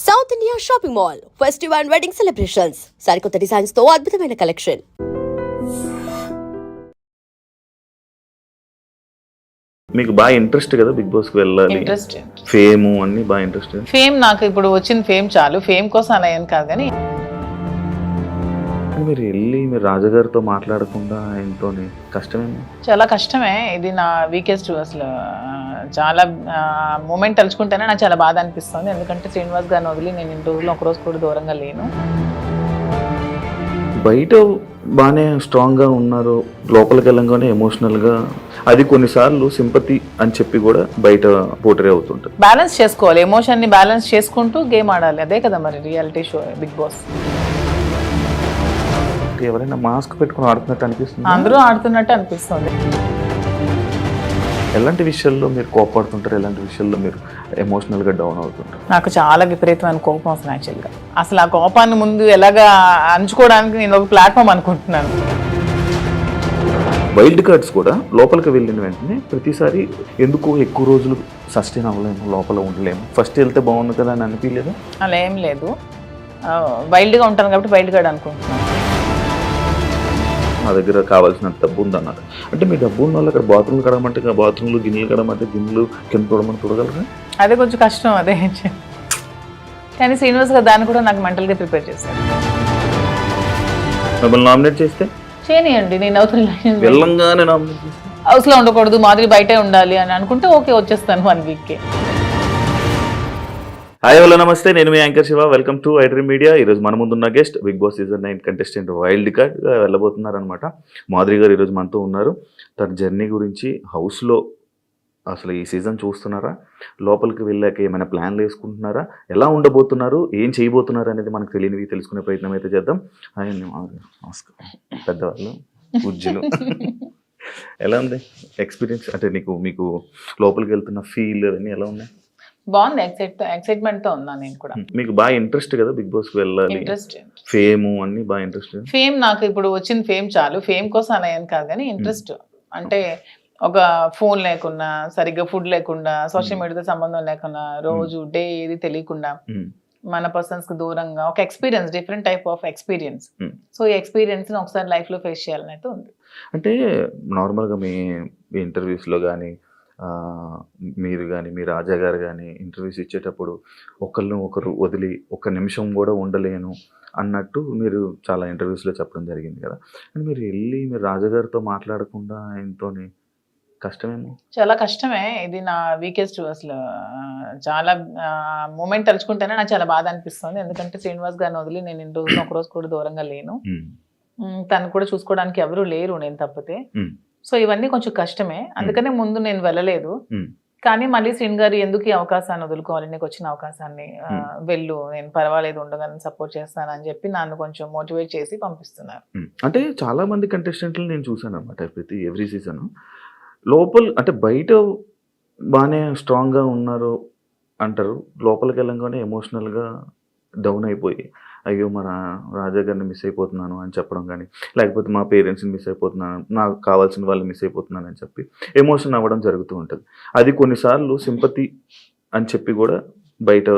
South India shopping mall festival and wedding celebrations సరికొత్త designs తో అద్భుతమైన కలెక్షన్. మీకు బాగా ఇంట్రెస్ట్ కదా బిగ్ బాస్ కి వెళ్ళాలి, ఇంట్రెస్ట్ ఫేమ్ అన్ని బాగా ఇంట్రెస్ట్. ఫేమ్ నాకు ఇప్పుడు వచ్చిన ఫేమ్ చాలు, ఫేమ్ కోసం అలా ఏం కాదు. కానీ మీరు వెళ్ళి మీరు రాజుగారితో మాట్లాడకుండా ఆయనతోని కష్టమేమో. చాలా కష్టమే, ఇది నా వీకెస్ట్. అసలు చాలా మూమెంట్ తలుచుకుంటేనే నాకు చాలా బాధ అనిపిస్తుంది. ఎందుకంటే శ్రీనివాస్ గారిని వదిలి నేను ఇన్ని రోజులు ఒకరోజు కూడా దూరంగా లేను. బయట బాగానే స్ట్రాంగ్గా ఉన్నారు, లోపలికి వెళ్ళంగానే ఎమోషనల్గా, అది కొన్నిసార్లు సింపతి అని చెప్పి కూడా బయట పోటరీ అవుతుంటుంది. బ్యాలెన్స్ చేసుకోవాలి, ఎమోషన్ని బ్యాలెన్స్ చేసుకుంటూ గేమ్ ఆడాలి. అదే కదా మరి రియాలిటీ షో బిగ్ బాస్. ఎవరైనా మాస్క్ పెట్టుకుని ఆడుతున్నట్టు అనిపిస్తుంది, అందరూ ఆడుతున్నట్టు అనిపిస్తుంది. ఎలాంటి విషయాల్లో మీరు కోపడుతుంటారు, ఎలాంటి విషయాల్లో మీరు ఎమోషనల్గా డౌన్ అవుతుంటారు? నాకు చాలా విపరీతమైన కోపం వస్తుంది యాక్చువల్గా. అసలు ఆ కోపాన్ని ముందు ఎలాగా అంచుకోవడానికి నేను ఒక ప్లాట్ఫామ్ అనుకుంటున్నాను. వైల్డ్ కార్డ్స్ కూడా లోపలికి వెళ్ళిన వెంటనే ప్రతిసారి ఎందుకు ఎక్కువ రోజులు సస్టైన్ అవ్వలేము, లోపల ఉండలేము, ఫస్ట్ వెళ్తే బాగుంది కదా అని అనిపించలేదు? అలా ఏం లేదు, వైల్డ్గా ఉంటాను కాబట్టి వైల్డ్ కార్డ్ అనుకుంటున్నాను. నా దగ్గర కావాల్సిన డబ్బు ఉందన్నారు అంటే, మీ డబ్బు ఉన్న వాళ్ళు అక్కడ బాత్రూమ్లు కడగమంటే బాత్రూమ్లు, గిన్నెలు కడగమంటే గిన్నెలు, కింద చూడమని చూడగలరా? అదే కొంచెం కష్టం అదే. కానీ శ్రీనివాస్ గారు దాన్ని కూడా నాకు మెంటల్గా ప్రిపేర్ చేశారు. మిమ్మల్ని నామినేట్ చేస్తే చేయనియండి, నేను అవుతున్న వెళ్ళంగానే నామినేట్ చేస్తే హౌస్లో ఉండకూడదు, మాదిరి బయటే ఉండాలి అని అనుకుంటే ఓకే వచ్చేస్తాను 1 వీక్కి. హాయ్ హలో నమస్తే, నేను మీ anchor Shiva. Welcome to iDream media. ఈరోజు మన ముందున్న guest Big Boss season 9 contestant wild కార్డ్గా వెళ్ళబోతున్నారనమాట. మాధురి గారు ఈరోజు మనతో ఉన్నారు. తన జర్నీ గురించి, హౌస్లో అసలు ఈ సీజన్ చూస్తున్నారా, లోపలికి వెళ్ళాక ఏమైనా ప్లాన్లు వేసుకుంటున్నారా, ఎలా ఉండబోతున్నారు, ఏం చేయబోతున్నారు అనేది మనకు తెలియనివి తెలుసుకునే ప్రయత్నం అయితే చేద్దాం. హాయ్ మాధురి, నమస్కారం. పెద్దవాళ్ళు, పూజ్యులు. ఎలా ఉంది ఎక్స్పీరియన్స్? అంటే మీకు లోపలికి వెళ్తున్న ఫీల్ అవన్నీ ఎలా ఉన్నాయి? బాగుంది, ఎక్సైట్మెంట్తో ఉన్నా నేను కూడా. మీకు బాగా ఇంట్రెస్ట్ కదా బిగ్ బాస్కి వెళ్ళాలి, ఇంట్రెస్ట్ ఫేమ్ అన్ని బాగా ఇంట్రెస్ట్. ఫేమ్ నాకు ఇప్పుడు వచ్చిన ఫేమ్ చాలు, ఫేమ్ కోసం అలా ఏం కాదు. కానీ ఇంట్రెస్ట్ అంటే ఒక ఫోన్ లేకుండా, సరిగ్గా ఫుడ్ లేకుండా, సోషల్ మీడియాతో సంబంధం లేకుండా, రోజు డే ఏది తెలియకుండా మన పర్సన్స్కి దూరంగా ఒక experience, different type of experience. So ఈ ఎక్స్పీరియన్స్ని ఒకసారి లైఫ్లో ఫేస్ చేయాలని అయితే ఉంది. అంటే నార్మల్గా మీ ఇంటర్వ్యూస్లో కానీ, మీరు కానీ, మీ రాజా గారు కానీ ఇంటర్వ్యూస్ ఇచ్చేటప్పుడు ఒకరు వదిలి ఒక్క నిమిషం కూడా ఉండలేను అన్నట్టు మీరు చాలా ఇంటర్వ్యూస్లో చెప్పడం జరిగింది కదా. అని మీరు వెళ్ళి మీరు రాజాగారితో మాట్లాడకుండా ఆయనతోని కష్టమేమో. చాలా కష్టమే, ఇది నా వీకెస్ట్. అసలు చాలా మూమెంట్ తలుచుకుంటేనే నాకు చాలా బాధ అనిపిస్తుంది. ఎందుకంటే శ్రీనివాస్ గారిని వదిలి నేను ఇన్ని రోజులు ఒకరోజు కూడా దూరంగా లేను. తను కూడా చూసుకోవడానికి ఎవరు లేరు నేను తప్పితే. సో ఇవన్నీ కొంచెం కష్టమే, అందుకనే ముందు నేను వెళ్ళలేదు. కానీ మళ్ళీ శ్రీన్ గారు ఎందుకు ఈ అవకాశాన్ని వదులుకోవాలి, నీకు వచ్చిన అవకాశాన్ని వెళ్ళు, నేను పర్వాలేదు ఉండగానే సపోర్ట్ చేస్తానని చెప్పి నన్ను కొంచెం మోటివేట్ చేసి పంపిస్తున్నారు. అంటే చాలా మంది కంటెస్టెంట్లు నేను చూసాను అనమాట, ఎవ్రీ సీజన్ లోపల అంటే బయట బాగానే స్ట్రాంగ్గా ఉన్నారు అంటారు, లోపలికి వెళ్ళంగానే ఎమోషనల్గా డౌన్ అయిపోయి అయ్యో మన రాజా గారిని మిస్ అయిపోతున్నాను అని చెప్పడం కానీ, లేకపోతే మా పేరెంట్స్ని మిస్ అయిపోతున్నాను, నాకు కావాల్సిన వాళ్ళు మిస్ అయిపోతున్నాను అని చెప్పి ఎమోషన్ అవ్వడం జరుగుతూ ఉంటుంది. అది కొన్నిసార్లు సింపతి అని చెప్పి కూడా బయట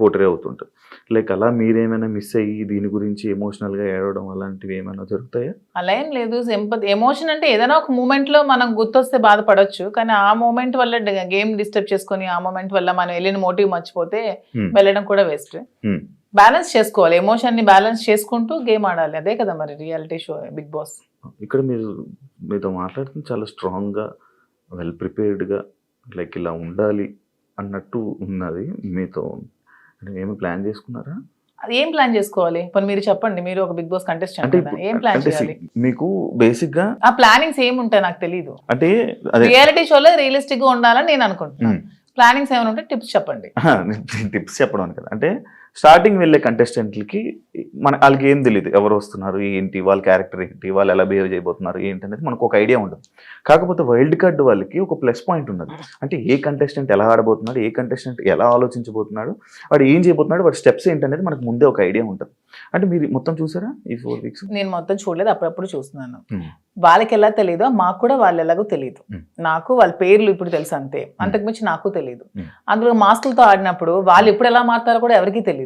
పోటరీ అవుతుంటుంది. లైక్ అలా మీరేమైనా మిస్ అయ్యి దీని గురించి ఎమోషనల్గా ఏడవడం అలాంటివి ఏమైనా జరుగుతాయా? అలా ఏం లేదు. సింపతి, ఎమోషన్ అంటే ఏదైనా ఒక మూమెంట్లో మనం గుర్తొస్తే బాధపడవచ్చు. కానీ ఆ మూమెంట్ వల్ల గేమ్ డిస్టర్బ్ చేసుకొని, ఆ మూమెంట్ వల్ల మనం వెళ్ళిన మోటివ్ మర్చిపోతే వెళ్ళడం కూడా వేస్ట్. బ్యాలెన్స్ చేసుకోవాలి, ఎమోషన్ని బ్యాలెన్స్ చేసుకుంటూ గేమ్ ఆడాలి. అదే కదా మరి రియాలిటీ షో బిగ్ బాస్. ఇక్కడ మీతో మాట్లాడుతుంది చాలా స్ట్రాంగ్గా, వెల్ ప్రిపేర్డ్గా, లైక్ ఇలా ఉండాలి అన్నట్టు ఉన్నది. మీతో ఏమి ప్లాన్ చేసుకున్నారా? అది ఏం ప్లాన్ చేసుకోవాలి? పోనీ మీరు చెప్పండి, మీరు ఒక బిగ్ బాస్ కంటెస్టెంట్ కదా, ఏం ప్లాన్ చేయాలి? మీకు బేసిక్ గా ఆ ప్లానింగ్స్ ఏముంటాయి నాకు తెలియదు. అంటే రియాలిటీ షోలో రియలిస్టిక్ గా ఉండాలని నేను అనుకుంటున్నాను. ప్లానింగ్స్ ఏమైనా ఉంటే టిప్స్ చెప్పండి. టిప్స్ చెప్పడం కదా, అంటే స్టార్టింగ్ వెళ్ళే కంటెస్టెంట్లకి వాళ్ళకి ఏం తెలియదు, ఎవరు వస్తున్నారు ఏంటి, వాళ్ళ క్యారెక్టర్ ఏంటి, వాళ్ళు ఎలా బిహేవ్ చేయబోతున్నారు ఏంటి అనేది మనకు ఒక ఐడియా ఉండదు. కాకపోతే వైల్డ్ కార్డ్ వాళ్ళకి ఒక ప్లస్ పాయింట్ ఉన్నది. అంటే ఏ కంటెస్టెంట్ ఎలా ఆడబోతున్నాడు, ఏ కంటెస్టెంట్ ఎలా ఆలోచించబోతున్నాడు, వాడు ఏం చేయబోతున్నాడు, వాడి స్టెప్స్ ఏంటి అనేది మనకు ముందే ఒక ఐడియా ఉంటుంది. అంటే మీరు మొత్తం చూసారా ఈ 4 weeks? నేను మొత్తం చూడలేదు, అప్పుడప్పుడు చూస్తున్నాను. వాళ్ళకి ఎలా తెలియదో మాకు కూడా వాళ్ళు ఎలాగో తెలియదు. నాకు వాళ్ళ పేర్లు ఇప్పుడు తెలుసు అంతే, అంతకుమించి నాకు తెలియదు. అందులో మాస్కులతో ఆడినప్పుడు వాళ్ళు ఎప్పుడు ఎలా మారుతారో కూడా ఎవరికీ తెలియదు.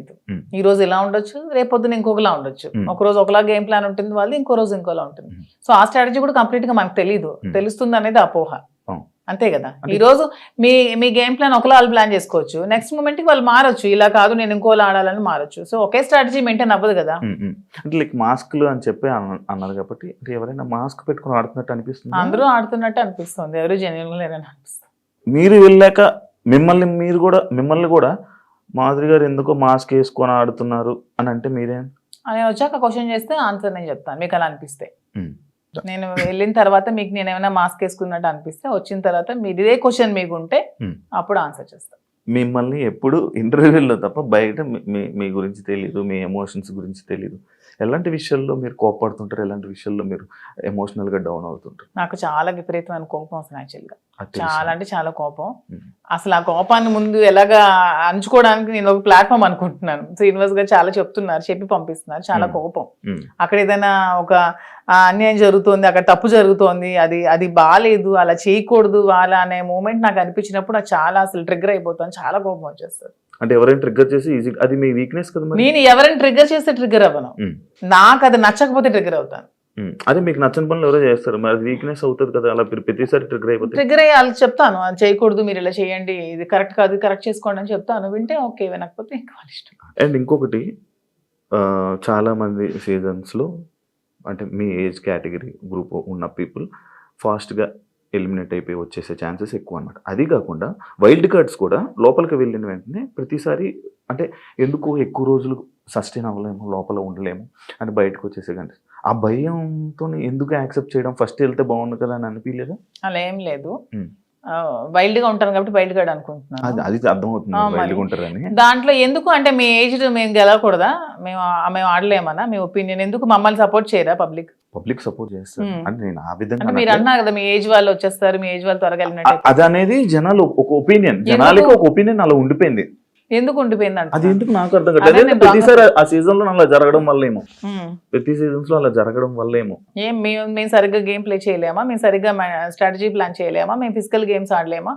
ఈ రోజు ఇలా ఉండొచ్చు, రేపొద్దున ఇంకొకలా ఉండొచ్చు. ఒక రోజు ఒకలా గేమ్ ప్లాన్ ఉంటుంది వాళ్ళు, ఇంకో రోజు ఇంకోలా ఉంటుంది. సో ఆ స్ట్రాటజీ కూడా కంప్లీట్ గా మనకు తెలియదు, తెలుస్తుంది అనేది అపోహ, అంతే కదా. ఈ రోజు మీ గేమ్ ప్లాన్ ఒకలా వాళ్ళు ప్లాన్ చేసుకోవచ్చు, నెక్స్ట్ మూమెంట్ కి వాళ్ళు మారొచ్చు, ఇలా కాదు నేను ఇంకోలా ఆడాలని మారొచ్చు. సో ఒకే స్ట్రాటజీ మెయింటైన్ అవ్వదు కదా. అంటే లైక్ మాస్క్లు అని చెప్పి అన్నారు కాబట్టి ఎవరైనా మాస్క్ పెట్టుకుని ఆడుతున్నట్టు అనిపిస్తుంది, అందరూ ఆడుతున్నట్టు అనిపిస్తుంది, ఎవరు జెన్యున్ గా లేరని అనిపిస్తుంది. మీరు వెళ్ళాక మిమ్మల్ని కూడా మాధురి గారు ఎందుకో మాస్క్ వేసుకొని ఆడుతున్నారు అని అంటే మీరేం? నేను వచ్చాక క్వశ్చన్ చేస్తే ఆన్సర్ నేను చెప్తాను, మీకు అలా అనిపిస్తే. నేను వెళ్ళిన తర్వాత మీకు నేను ఏమైనా మాస్క్ వేసుకున్నట్టు అనిపిస్తే, వచ్చిన తర్వాత మీరు ఇదే క్వశ్చన్ మీకు ఉంటే అప్పుడు ఆన్సర్ చేస్తాను. మిమ్మల్ని ఎప్పుడు ఇంటర్వ్యూలో తప్ప బయట మీ గురించి తెలియదు, మీ ఎమోషన్స్ గురించి తెలియదు. ఎలాంటి విషయాల్లో మీరు కోపడుతుంటారు, ఎలాంటి విషయాల్లో మీరు ఎమోషనల్గా డౌన్ అవుతుంటారు? నాకు చాలా విపరీతమైన కోపం అసలు, యాక్చువల్గా చాలా అంటే చాలా కోపం. అసలు ఆ కోపాన్ని ముందు ఎలాగా అంచుకోవడానికి నేను ఒక ప్లాట్ఫామ్ అనుకుంటున్నాను. శ్రీనివాస్ గారు చాలా చెప్తున్నారు, చెప్పి పంపిస్తున్నారు. చాలా కోపం, అక్కడ ఏదైనా ఒక అన్యాయం జరుగుతోంది, అక్కడ తప్పు జరుగుతోంది, అది బాగాలేదు, అలా చేయకూడదు వాళ్ళ అనే మూమెంట్ నాకు అనిపించినప్పుడు నాకు చాలా అసలు ట్రిగ్గర్ అయిపోతాను, చాలా కోపం వచ్చేస్తుంది. అంటే ఎవరైనా ట్రిగ్గర్ చేసి ఈజీ, అది మీ వీక్నెస్ కదా. నేను ఎవరైనా ట్రిగ్గర్ చేస్తే ట్రిగ్గర్ అవ్వను, నాకు అది నచ్చకపోతే ట్రిగ్గర్ అవుతాను. అదే మీకు నచ్చని పనులు ఎవరో చేస్తారు, మరి అది వీక్నెస్ అవుతుంది కదా. అలా ప్రతిసారి ట్రిగ్గర్ అయిపోతుంది. ట్రిగ్గర్ అయ్యి వాళ్ళకి చెప్తాను, అది చేయకూడదు, మీరు ఇలా చేయండి, ఇది కరెక్ట్ కాదు, కరెక్ట్ చేసుకోండి అని చెప్తాను. వింటే ఓకే, వినకపోతే ఇంకా వాళ్ళ ఇష్టం. అండ్ ఇంకొకటి, చాలా మంది సీజన్స్లో అంటే మీ ఏజ్ కేటగిరీ గ్రూప్ ఉన్న పీపుల్ ఫాస్ట్గా ఎలిమినేట్ అయిపోయి వచ్చేసే ఛాన్సెస్ ఎక్కువ అనమాట. అది కాకుండా వైల్డ్ కార్డ్స్ కూడా లోపలికి వెళ్ళిన వెంటనే ప్రతిసారి అంటే ఎందుకు ఎక్కువ రోజులు సస్టైన్ అవ్వలేము, లోపల ఉండలేము అని బయటకు వచ్చేసే కంటే ఆ భయంతో ఎందుకు యాక్సెప్ట్ చేయడం, ఫస్ట్ వెళ్తే బాగుంది కదా అని అనిపించలేదా? అలా ఏం లేదు, వైల్డ్ గా ఉంటాను కాబట్టి వైల్డ్ కార్డ్ అనుకుంటున్నాను. అది అర్థమవుతుంది వైల్డ్ గా ఉంటారని. దాంట్లో ఎందుకు అంటే మీ ఏజ్ మేము గెలవకూడదా, మేము ఆడలేమన్నా, మీ ఒపీనియన్ ఎందుకు, మమ్మల్ని సపోర్ట్ చేయరా పబ్లిక్ సపోర్ట్ చేస్తారు అంటే నేను ఆ విధంగా మీరు అన్నారు కదా మీ ఏజ్ వాళ్ళు వచ్చేస్తారు, మీ ఏజ్ వాళ్ళు త్వరగా వెళ్ళినట్టు. అది అనేది జనాలు ఒక ఒపీనియన్, జనాలకి ఒక ఒపీనియన్ అలా ఉండిపోయింది. ఎందుకు ఉండిపోయింది అంటే అది ఎందుకు నాకు అర్థం కాదు. ప్రతిసారి ఆ సీజన్ లో అలా జరగడం వల్ల ఏమో, ప్రతి సీజన్స్ లో అలా జరగడం వల్ల ఏమో, మేము సరిగ్గా గేమ్ ప్లే చేయలేమా, మేము సరిగ్గా స్ట్రాటజీ ప్లాన్ చేయలేమా, మేము ఫిజికల్ గేమ్స్ ఆడలేమా,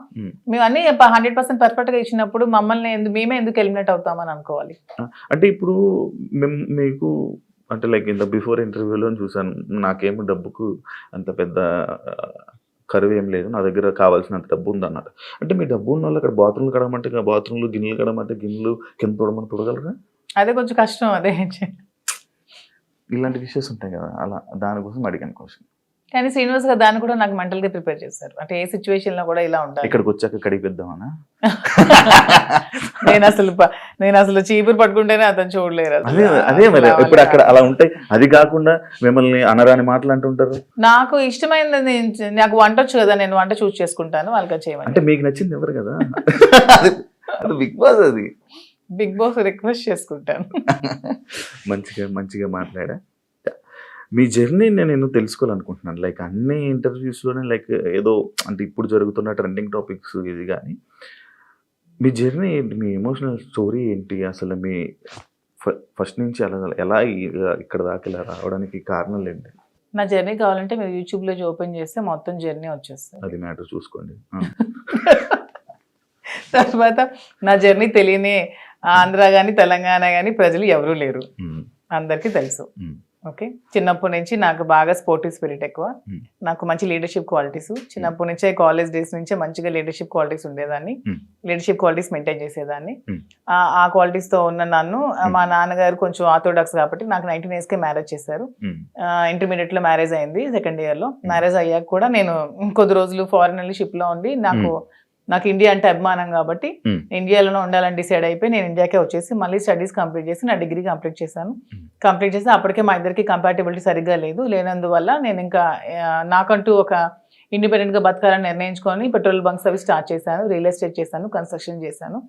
మేము అన్ని 100% పర్ఫెక్ట్ గా ఇచ్చినప్పుడు మమ్మల్ని మేమే ఎందుకు ఎలిమినేట్ అవుతామని అనుకోవాలి. అంటే ఇప్పుడు మీకు అంటే లైక్ ఇంత బిఫోర్ ఇంటర్వ్యూలో చూసాను, నాకేమో డబ్బుకు అంత పెద్ద కరువు ఏం లేదు, నా దగ్గర కావాల్సినంత డబ్బు ఉందన్నారు. అంటే మీ డబ్బు ఉన్న వాళ్ళు అక్కడ బాత్రూమ్లు కడగమంటే బాత్రూమ్లు, గిన్నెలు కడగమంటే గిన్నెలు, కింద తోడమని తోడగలరా? అదే కొంచెం కష్టం. అదే ఇలాంటి విషయాలు ఉంటాయి కదా, అలా దానికోసం అడిగాను క్వశ్చన్. కానీ శ్రీనివాస్ గారు దాన్ని కూడా నాకు మెంటల్ గా ప్రిపేర్ చేశారు, అంటే ఏ సిచ్యువేషన్ లో కూడా ఇలా ఉంటాయి. ఇక్కడికి వచ్చాక కడిగిద్దామనా? నేను అసలు చీపురు పట్టుకుంటేనే అతను చూడలేరు. అదే మరి ఇప్పుడు అక్కడ అలా ఉంటాయి. అది కాకుండా మిమ్మల్ని అనరాని మాటలు అంటుంటారు. నాకు ఇష్టమైనది, నాకు వంట వచ్చు కదా, నేను వంట చూస్ చేసుకుంటాను, వాళ్ళకి చేయమని. అంటే మీకు నచ్చింది ఎవరు కదా, అది బిగ్ బాస్, అది బిగ్ బాస్ రిక్వెస్ట్ చేసుకుంటాను. మంచిగా మాట్లాడా. మీ జర్నీ నేను తెలుసుకోవాలనుకుంటున్నాను. లైక్ అన్ని ఇంటర్వ్యూస్లోనే లైక్ ఏదో అంటే ఇప్పుడు జరుగుతున్న ట్రెండింగ్ టాపిక్స్ ఇది, కానీ మీ జర్నీ ఏంటి, మీ ఎమోషనల్ స్టోరీ ఏంటి, అసలు మీ ఫస్ట్ నుంచి ఎలా ఇక్కడ దాకా ఇలా రావడానికి కారణాలు ఏంటి? నా జర్నీ కావాలంటే మీరు యూట్యూబ్లో ఓపెన్ చేస్తే మొత్తం జర్నీ వచ్చేస్తుంది, అది మ్యాటర్ చూసుకోండి. తర్వాత నా జర్నీ తెలియని ఆంధ్ర కానీ తెలంగాణ కానీ ప్రజలు ఎవరూ లేరు, అందరికీ తెలుసు. ఓకే, చిన్నప్పటి నుంచి నాకు బాగా స్పోర్టివ్ స్పిరిట్ ఎక్కువ, నాకు మంచి లీడర్షిప్ క్వాలిటీస్ చిన్నప్పటి నుంచే, కాలేజ్ డేస్ నుంచే మంచిగా లీడర్షిప్ క్వాలిటీస్ ఉండేదాన్ని, లీడర్షిప్ క్వాలిటీస్ మెయింటైన్ చేసేదాన్ని. ఆ క్వాలిటీస్ తో ఉన్న నన్ను మా నాన్నగారు కొంచెం ఆర్థోడాక్స్ కాబట్టి నాకు 19 years మ్యారేజ్ చేశారు. ఇంటర్మీడియట్ లో మ్యారేజ్ అయింది, సెకండ్ ఇయర్ లో. మ్యారేజ్ అయ్యాక కూడా నేను కొద్ది రోజులు ఫారెన్ వెళ్ళి షిప్ లో ఉండి, నాకు ఇండియా అంటే అభిమానం కాబట్టి ఇండియాలోనే ఉండాలని డిసైడ్ అయిపోయి నేను ఇండియాకే వచ్చేసి మళ్ళీ స్టడీస్ కంప్లీట్ చేసి నా డిగ్రీ కంప్లీట్ చేశాను. కంప్లీట్ చేసి అప్పటికే మా ఇద్దరికి కంపాటబిలిటీ సరిగ్గా లేనందువల్ల నేను ఇంకా నాకంటూ ఒక ఇండిపెండెంట్గా బతకాలని నిర్ణయించుకొని పెట్రోల్ బంక్స్ అవి స్టార్ట్ చేశాను, రియల్ ఎస్టేట్ చేశాను, కన్స్ట్రక్షన్ చేశాను.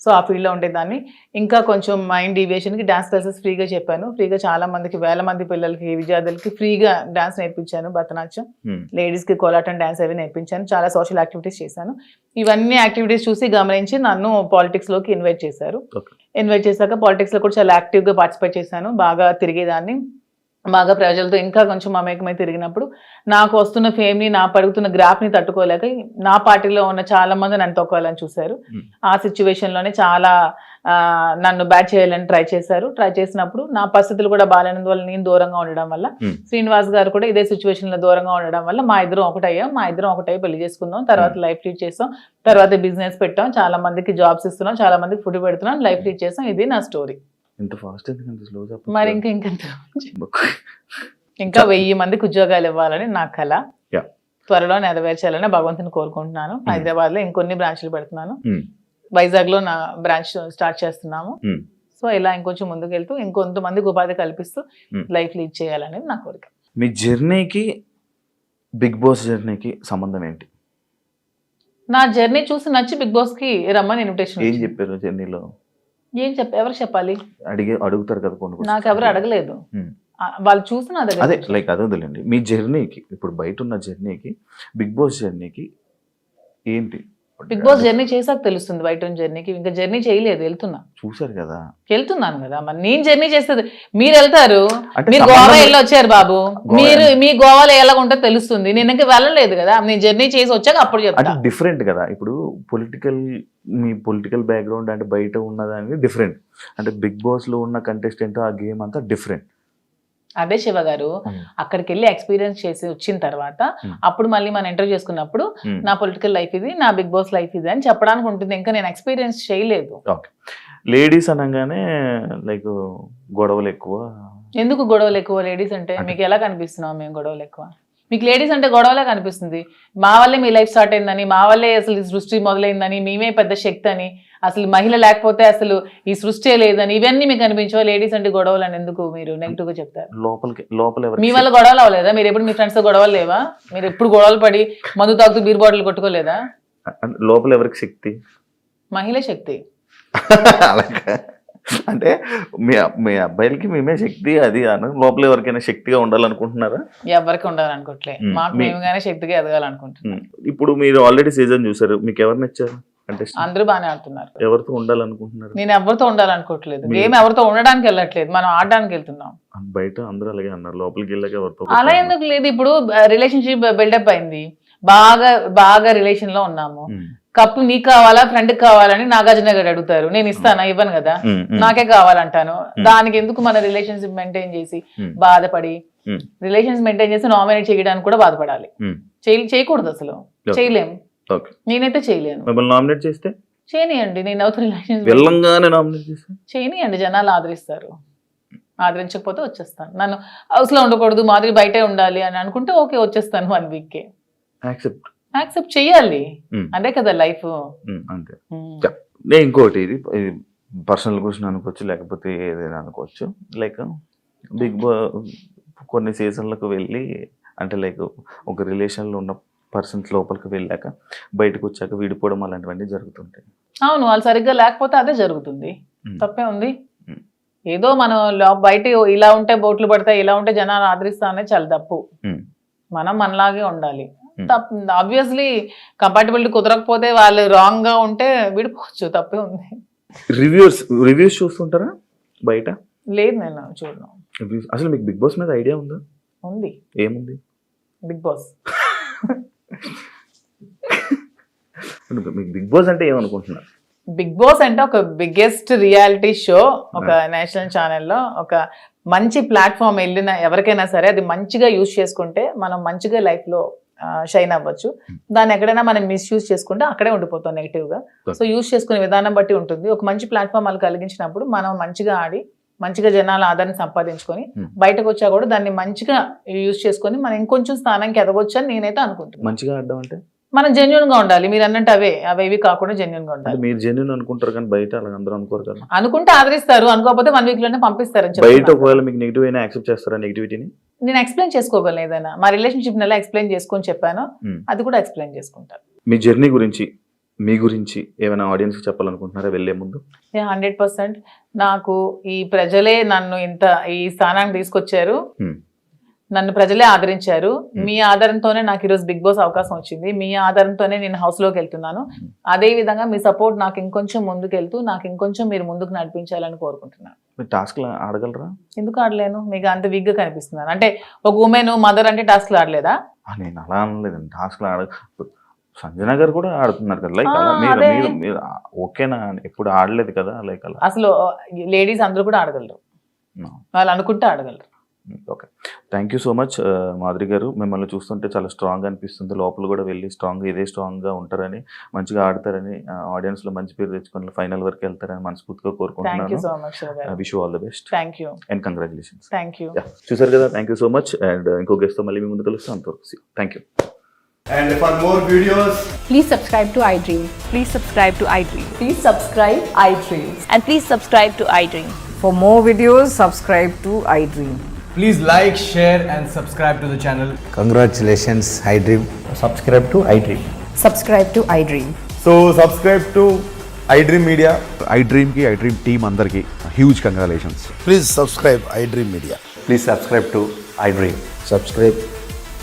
సో ఆ ఫీల్డ్లో ఉండేదాన్ని. ఇంకా కొంచెం మైండ్ డీవియేషన్కి డాన్స్ క్లాసెస్ ఫ్రీగా చెప్పాను. ఫ్రీగా చాలా మందికి, వేల మంది పిల్లలకి, విద్యార్థులకి ఫ్రీగా డాన్స్ నేర్పించాను. భరతనాట్యం, లేడీస్కి కోలాటం డాన్స్ అవి నేర్పించాను. చాలా సోషల్ యాక్టివిటీస్ చేశాను. ఇవన్నీ యాక్టివిటీస్ చూసి గమనించి నన్ను పాలిటిక్స్లోకి ఇన్వైట్ చేశారు. ఇన్వైట్ చేశాక పాలిటిక్స్లో కూడా చాలా యాక్టివ్గా పార్టిసిపేట్ చేశాను. బాగా తిరిగేదాన్ని, బాగా ప్రజలతో ఇంకా కొంచెం మమేకమై తిరిగినప్పుడు నాకు వస్తున్న ఫేమ్ని, నా పడుగుతున్న గ్రాఫ్ని తట్టుకోలేక నా పార్టీలో ఉన్న చాలా మంది నన్ను తొక్కాలని చూశారు. ఆ సిచ్యువేషన్లోనే చాలా నన్ను బ్యాట్ చేయాలని ట్రై చేశారు. ట్రై చేసినప్పుడు నా పరిస్థితులు కూడా బాగాలేనందువల్ల, నేను దూరంగా ఉండడం వల్ల, శ్రీనివాస్ గారు కూడా ఇదే సిచ్యువేషన్లో దూరంగా ఉండడం వల్ల మా ఇద్దరం ఒకటై పెళ్లి చేసుకుందాం, తర్వాత లైఫ్ లీడ్ చేస్తాం, తర్వాత బిజినెస్ పెట్టాం, చాలా మందికి జాబ్స్ ఇస్తున్నాం, చాలా మందికి ఫుడ్ పెడుతున్నాం, లైఫ్ లీడ్ చేస్తాం. ఇది నా స్టోరీ. ఇంత ఫాస్ట్ ఎందుకంటే స్లో మరి ఇంకా 1000 మందికి ఉద్యోగాలు ఇవ్వాలని నా కళ. త్వరలో నెరవేర్చాలని భగవంతుని కోరుకుంటున్నాను. హైదరాబాద్ లో ఇంకొన్ని బ్రాంచ్లు పెడుతున్నాను. వైజాగ్ లో నా బ్రాంచ్ స్టార్ట్ చేస్తున్నాము. సో ఇలా ఇంకొంచెం ముందుకు వెళ్తూ ఇంకొంతమందికి ఉపాధి కల్పిస్తూ లైఫ్ లీడ్ చేయాలనేది నా కోరిక. మీ జర్నీకి బిగ్ బాస్ జర్నీకి సంబంధం ఏంటి? నా జర్నీ చూసి నచ్చి బిగ్ బాస్ కి రమ్మని ఇన్విటేషన్. ఏం చెప్పారు జర్నీలో? ఎవరు చెప్పాలి? అడుగుతారు కదా కొన్ని. నాకు ఎవరు అడగలేదు, వాళ్ళు చూసి నా దగ్గర. అదే లైక్ అదే వదిలేండి. మీ జర్నీకి, ఇప్పుడు బయట ఉన్న జర్నీకి బిగ్ బాస్ జర్నీకి ఏంటి? బిగ్ బాస్ జర్నీ చేసాక తెలుస్తుంది. బయట ఉన్న జర్నీకి ఇంకా జర్నీ చేయలేదు, చూసారు కదా, వెళ్తున్నాను కదా. మరి నేను జర్నీ చేస్తుంది, మీరు వెళ్తారు, మీరు గోవా వెళ్ళి వచ్చారు బాబు, మీ గోవాలో ఎలా ఉంటుందో తెలుస్తుంది. నేను ఇంకా వెళ్ళలేదు కదా, నేను జర్నీ చేసి వచ్చాక అప్పుడు చెప్తాను. డిఫరెంట్ కదా. ఇప్పుడు మీ పొలిటికల్ బ్యాక్గ్రౌండ్ అంటే బయట ఉన్నదానికి డిఫరెంట్, అంటే బిగ్ బాస్ లో ఉన్న కంటెస్టెంట్ ఆ గేమ్ అంతా డిఫరెంట్. అదే శివ గారు, అక్కడికి వెళ్ళి ఎక్స్పీరియన్స్ చేసి వచ్చిన తర్వాత అప్పుడు మళ్ళీ మనం ఇంటర్వ్యూ చేసుకున్నప్పుడు నా పొలిటికల్ లైఫ్ ఇది, నా బిగ్ బాస్ లైఫ్ ఇది అని చెప్పడానికి ఉంటుంది. ఇంకా నేను ఎక్స్పీరియన్స్ చేయలేదు. లేడీస్ అనగానే లైక్ గొడవలు ఎక్కువ. ఎందుకు గొడవలు ఎక్కువ? లేడీస్ అంటే మీకు ఎలా కనిపిస్తున్నాం మేము గొడవలు ఎక్కువ? మీకు లేడీస్ అంటే గొడవలే కనిపిస్తుంది. మా వల్లే మీ లైఫ్ స్టార్ట్ అయిందని, మా వల్లే అసలు ఈ సృష్టి మొదలైందని, మేమే పెద్ద శక్తి అని, అసలు మహిళ లేకపోతే అసలు ఈ సృష్టి లేదని, ఇవన్నీ మీకు అనిపించవా? లేడీస్ అంటే గొడవలు అని ఎందుకు మీరు నెగిటివ్ గా చెప్తారు? లోపల మీ వల్ల గొడవలు అవ్వలేదా? మీరు ఎప్పుడు మీ ఫ్రెండ్స్ తో గొడవలు లేవా? మీరు ఎప్పుడు గొడవలు పడి మందు తాగుతూ బీర్ బాటిల్ కొట్టుకోలేదా? లోపల ఎవరికి శక్తి? మహిళ శక్తి. అంటే మీ అబ్బాయిలకి మేమే శక్తి అది అను, లోపల ఎవరికైనా శక్తిగా ఉండాలనుకుంటున్నారా? ఎవరికి ఉండాలనుకోవట్లే, మాకు మేముగానే శక్తిగా ఎదగాలనుకుంటున్నాం. ఇప్పుడు మీరు ఆల్రెడీ సీజన్ చూసారు, మీకు ఎవరు నచ్చారు? అంటే అందరూ బాగానే ఆడుతున్నారు. ఎవరితో ఉండాలనుకుంటున్నారు? నేను ఎవరితో ఉండాలనుకోవట్లేదు, గేమ్ ఎవరితో ఉండడానికి వెళ్ళట్లేదు, మనం ఆడడానికి వెళ్తున్నాం. బయట అందరూ అలాగే అన్నారు, లోపలికి వెళ్ళాక ఎవరితో అలా ఎందుకు లేదు? ఇప్పుడు రిలేషన్షిప్ బిల్డప్ అయింది, బాగా రిలేషన్ లో ఉన్నాము, కప్పు నీకు కావాలా ఫ్రెండ్ కావాలని నాగార్జున గారు అడుగుతారు, నేను ఇస్తానా? ఇవ్వను కదా, నాకే కావాలంటాను. దానికి ఎందుకు మన రిలేషన్షిప్ మెయింటైన్ చేసి బాధపడి, రిలేషన్స్ మెయింటైన్ చేసి నామినేట్ చేయడానికి కూడా బాధపడాలి? చేయకూడదు, అసలు చేయలేము. నేనైతే చేయలేను. మిమ్మల్ని నామినేట్ చేస్తే చేయనియండి, నేను అవుతా రిలేషన్స్ చేయనియండి, జనాలు ఆదరిస్తారు. ఆదరించకపోతే వచ్చేస్తాను. నన్ను హౌస్ లో ఉండకూడదు, మాదిరి బయటే ఉండాలి అని అనుకుంటే ఓకే, వచ్చేస్తాను 1 వీక్. యాక్సెప్ట్ చెయ్యాలి, అదే కదా లైఫ్. అంతే. నేను ఇంకోటి, ఇది పర్సనల్ క్వశ్చన్ అనుకోవచ్చు, లేకపోతే ఏదైనా అనుకోవచ్చు. లైక్ బిగ్ బాస్ కొన్ని సీజన్లకు వెళ్ళి, అంటే లైక్ ఒక రిలేషన్లో ఉన్న పర్సన్స్ లోపలికి వెళ్ళాక బయటకు వచ్చాక విడిపోవడం అలాంటివన్నీ జరుగుతుంటాయి. అవును, వాళ్ళు సరిగ్గా లేకపోతే అదే జరుగుతుంది, తప్పే ఉంది. ఏదో మనం బయట ఇలా ఉంటే బోట్లు పడతాయి, ఇలా ఉంటే జనాలు ఆదరిస్తా అనేది చాలా తప్పు. మనం మనలాగే ఉండాలి. ఆబ్వియస్లీ కంపాటబిలిటీ కుదరకపోతే వాళ్ళు రాంగ్ గా ఉంటే విడిపోవచ్చు, తప్పే ఉంది. రివ్యూస్ చూస్తుంటారా బయట? లేదు, నేను చూడను. అసలు మీకు బిగ్ బాస్ మీద ఐడియా ఉందా? ఉంది. ఏముంది? Big boss. మీకు బిగ్ బాస్ అంటే ఏమనుకుంటున్నారు? బిగ్ బాస్ అంటే ఒక బిగ్గెస్ట్ రియాలిటీ షో, ఒక నేషనల్ ఛానల్లో ఒక మంచి ప్లాట్ఫామ్. వెళ్ళిన ఎవరికైనా సరే అది మంచిగా యూజ్ చేసుకుంటే మనం మంచిగా లైఫ్లో షైన్ అవ్వచ్చు. దాన్ని ఎక్కడైనా మనం మిస్యూజ్ చేసుకుంటే అక్కడే ఉండిపోతాం నెగిటివ్గా. సో యూజ్ చేసుకునే విధానం బట్టి ఉంటుంది. ఒక మంచి ప్లాట్ఫామ్ వాళ్ళు కలిగించినప్పుడు మనం మంచిగా ఆడి మంచిగా జనాల ఆదరణ సంపాదించుకొని బయటకు వచ్చా కూడా దాన్ని మంచిగా యూజ్ చేసుకొని మనం ఇంకొంచెం స్థానానికి ఎదగొచ్చు అని నేనైతే అనుకుంటున్నాను. మంచిగా ఆడడం అంటే మనం జెన్యున్ గా ఉండాలి. మీరు అన్నట్టు అవేవి కాకుండా జెన్యున్ గా ఉండాలి. మీరు జెన్యున్ అనుకుంటారు కానీ బయట అలా అందరూ అనుకోరు కదా. అనుకుంటే ఆదరిస్తారు, అనుకోకపోతే 1 వీక్ లోనే పంపిస్తారు. బయట ఒకవేళ మీకు నెగిటివ్ అయినా యాక్సెప్ట్ చేస్తారా? నెగిటివిటీని నేను ఎక్స్ప్లెయిన్ చేసుకోగలను, ఏదైనా మా రిలేషన్షిప్ నెల ఎక్స్ప్లెయిన్ చేసుకొని చెప్పాను, అది కూడా ఎక్స్ప్లెయిన్ చేసుకుంటాను. మీ జర్నీ గురించి మీ గురించి ఏమైనా ఆడియన్స్ చెప్పాలనుకుంటున్నారా వెళ్ళే ముందు? 100% నాకు ఈ ప్రజలే నన్ను ఇంత ఈ స్థానానికి తీసుకొచ్చారు, నన్ను ప్రజలే ఆదరించారు. మీ ఆధారంతోనే నాకు ఈరోజు బిగ్ బాస్ అవకాశం వచ్చింది, మీ ఆధారంతోనే నేను హౌస్ లోకి వెళ్తున్నాను. అదే విధంగా మీ సపోర్ట్ నాకు ఇంకొంచెం ముందుకెళ్తూ నాకు ఇంకొంచెం మీరు ముందుకు నడిపించాలని కోరుకుంటున్నాను. మీరు టాస్క్లు ఆడగలరా? ఎందుకు ఆడలేను? మీకు అంత వీక్ గా కనిపిస్తున్నాను అంటే ఒక ఉమెన్ మదర్ అంటే టాస్క్లు ఆడలేదా? నేను అలా అనలేదండి, టాస్క్లు సంజన గారు కూడా ఆడుతున్నారు కదా, లైక్ అలా అదే. మీరు ఓకేనా? ఎప్పుడు ఆడలేదు కదా లైక్ అలా. అసలు లేడీస్ అందరూ కూడా ఆడగలరు, వాళ్ళు అనుకుంటే ఆడగలరు. Okay, thank you so much Madhuri garu. మిమ్మల్ని చూస్తుంటే చాలా స్ట్రాంగ్ అనిపిస్తుంది. లోపల కూడా వెళ్ళి ఇదే స్ట్రాంగ్గా ఉంటారని, మంచిగా ఆడతారని, ఆడియన్స్లో మంచి పేరు తెచ్చుకొని ఫైనల్ వరకు వెళ్తారని మనస్ఫూర్తిగా కోరుకుంటున్నాను. Wish you all the best and congratulations. చూసారు కదా, thank you so much. And ఇంకో గెస్ట్తో మళ్ళీ మీ ముందు కలుస్తాం. అంతవరకు thank you. And for more videos, Please subscribe to iDream. Please subscribe to iDream. Please subscribe iDream. And please subscribe to iDream. For more videos, subscribe to iDream. please like, share and subscribe to the channel. Congratulations, iDream. Subscribe to iDream. Subscribe to iDream. So subscribe to iDream Media. iDream ki iDream team andarki huge congratulations. Please subscribe iDream Media. Please subscribe to iDream. Subscribe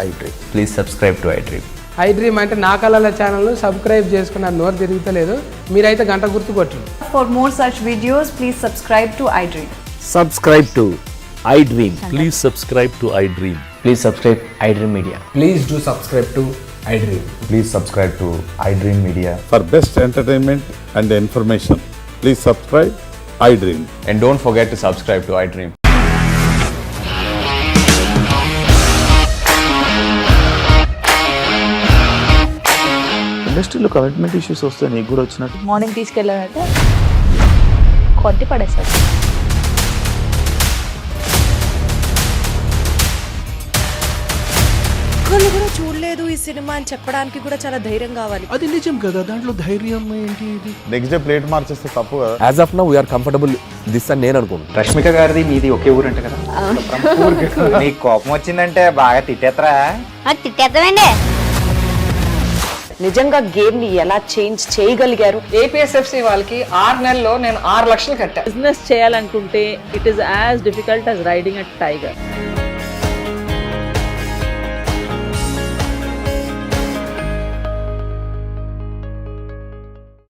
iDream. Please subscribe to iDream. iDream అంటే నా కళల channel subscribe చేసుకున్న నోరు తిరుగుతలేదు, మీరైతే గంట గుర్తు కొట్టండి. For more such videos, please subscribe to iDream. Subscribe to iDream. Please subscribe to iDream. Please subscribe iDream Media. Please do subscribe to iDream. Please subscribe to iDream Media. For best entertainment and information, please subscribe iDream. And don't forget to subscribe to iDream. ఇండస్ట్రీలో commitment issues వస్తే నీకు కూడా వచ్చినట్టు? Morning తీసుకెళ్ళాలంటే కొట్టి పడేస్తారు. ఒక్కళ్ళు కూడా చూడలేదు ఈ సినిమా అని చెప్పడానికి కూడా చాలా ధైర్యం కావాలి. అది నిజం కదా, దాంట్లో ధైర్యం ఏంటి? ఇది నెక్స్ట్ డే ప్లేట్ మార్చేస్తే తప్పు కదా. As of now we are comfortable this అని నేను అనుకుంటున్నాను. రష్మిక గారిది మీది ఒకే ఊరు అంట కదా? నీకు కోపం వచ్చిందంటే బాగా తిట్టేత్తరా? తిట్టేద్దామండి. నిజంగా గేమ్ ని ఎలా చేంజ్ చేయగలిగారు? APSFC వాళ్ళకి 6 నెలల్లో నేను 6 లక్షలు కట్టా. బిజినెస్ చేయాలనుకుంటే it is as difficult as riding a tiger.